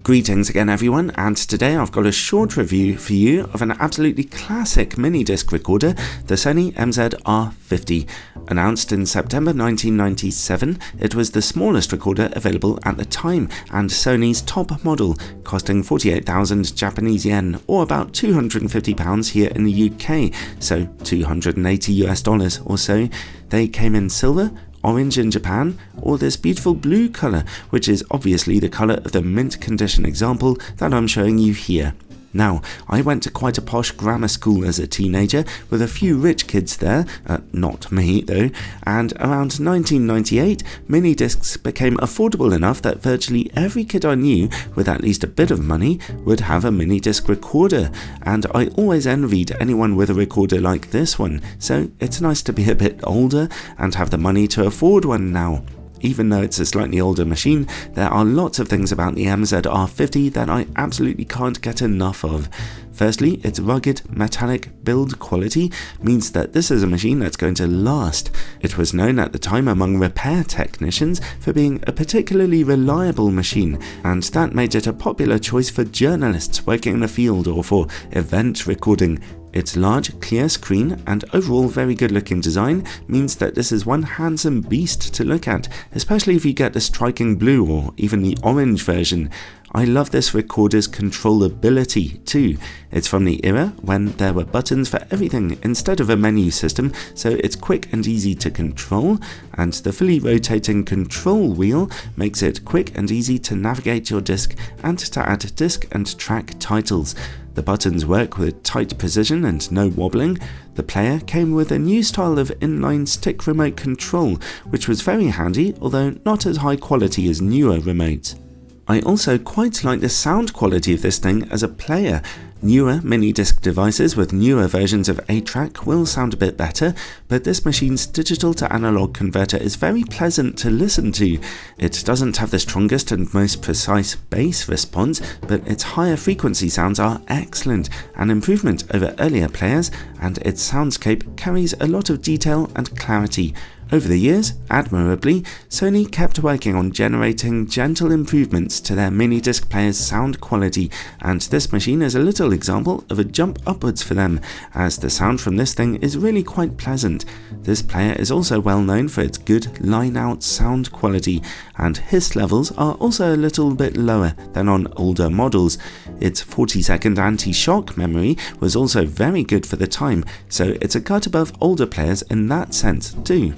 Greetings again everyone, and today I've got a short review for you of an absolutely classic mini-disc recorder, the Sony MZ-R50. Announced in September 1997, it was the smallest recorder available at the time and Sony's top model, costing 48,000 Japanese yen or about £250 here in the UK, so $280 or so. They came in silver, orange in Japan, or this beautiful blue colour, which is obviously the colour of the mint condition example that I'm showing you here. Now, I went to quite a posh grammar school as a teenager with a few rich kids there, not me though, and around 1998, mini-discs became affordable enough that virtually every kid I knew with at least a bit of money would have a mini-disc recorder, and I always envied anyone with a recorder like this one, so it's nice to be a bit older and have the money to afford one now. Even though it's a slightly older machine, there are lots of things about the MZ-R50 that I absolutely can't get enough of. Firstly, its rugged, metallic build quality means that this is a machine that's going to last. It was known at the time among repair technicians for being a particularly reliable machine, and that made it a popular choice for journalists working in the field or for event recording. Its large, clear screen and overall very good looking design means that this is one handsome beast to look at, especially if you get the striking blue or even the orange version. I love this recorder's controllability too. It's from the era when there were buttons for everything instead of a menu system, so it's quick and easy to control, and the fully rotating control wheel makes it quick and easy to navigate your disc and to add disc and track titles. The buttons work with tight precision and no wobbling. The player came with a new style of inline stick remote control, which was very handy, although not as high quality as newer remotes. I also quite like the sound quality of this thing as a player. Newer mini-disc devices with newer versions of 8-track will sound a bit better, but this machine's digital to analog converter is very pleasant to listen to. It doesn't have the strongest and most precise bass response, but its higher frequency sounds are excellent, an improvement over earlier players, and its soundscape carries a lot of detail and clarity. Over the years, admirably, Sony kept working on generating gentle improvements to their mini-disc player's sound quality, and this machine is a little example of a jump upwards for them, as the sound from this thing is really quite pleasant. This player is also well known for its good line-out sound quality, and hiss levels are also a little bit lower than on older models. Its 40-second anti-shock memory was also very good for the time, so it's a cut above older players in that sense too.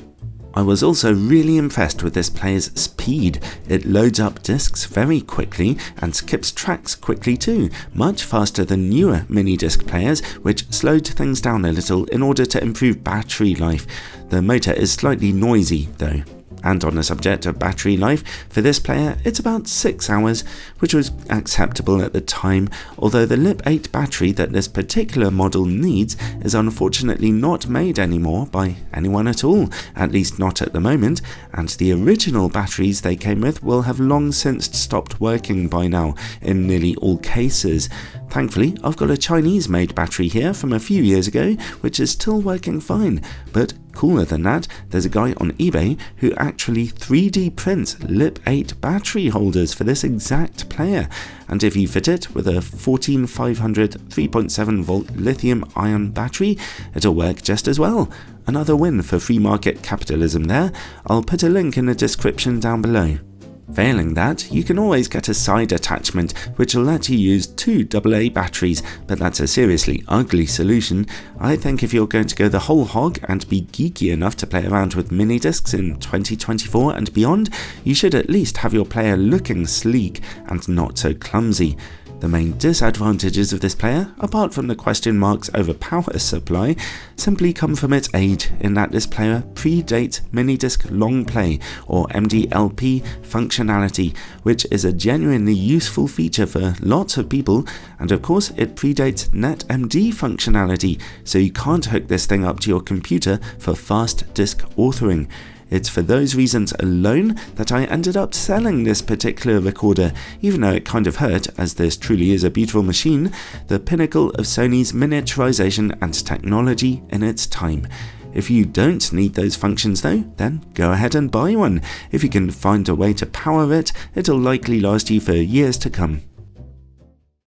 I was also really impressed with this player's speed. It loads up discs very quickly and skips tracks quickly too, much faster than newer mini-disc players, which slowed things down a little in order to improve battery life. The motor is slightly noisy though. And on the subject of battery life, for this player it's about 6 hours, which was acceptable at the time, although the Lip 8 battery that this particular model needs is unfortunately not made anymore by anyone at all, at least not at the moment, and the original batteries they came with will have long since stopped working by now in nearly all cases. Thankfully, I've got a Chinese-made battery here from a few years ago, which is still working fine, but cooler than that, there's a guy on eBay who actually 3D prints Lip 8 battery holders for this exact player, and if you fit it with a 14500 3.7 volt lithium-ion battery, it'll work just as well. Another win for free market capitalism there. I'll put a link in the description down below. Failing that, you can always get a side attachment which will let you use 2 AA batteries, but that's a seriously ugly solution. I think if you're going to go the whole hog and be geeky enough to play around with mini-discs in 2024 and beyond, you should at least have your player looking sleek and not so clumsy. The main disadvantages of this player, apart from the question marks over power supply, simply come from its age, in that this player predates mini-disc long play or MDLP functionality, which is a genuinely useful feature for lots of people, and of course it predates NetMD functionality, so you can't hook this thing up to your computer for fast disk authoring. It's for those reasons alone that I ended up selling this particular recorder, even though it kind of hurt, as this truly is a beautiful machine, the pinnacle of Sony's miniaturization and technology in its time. If you don't need those functions though, then go ahead and buy one. If you can find a way to power it, it'll likely last you for years to come.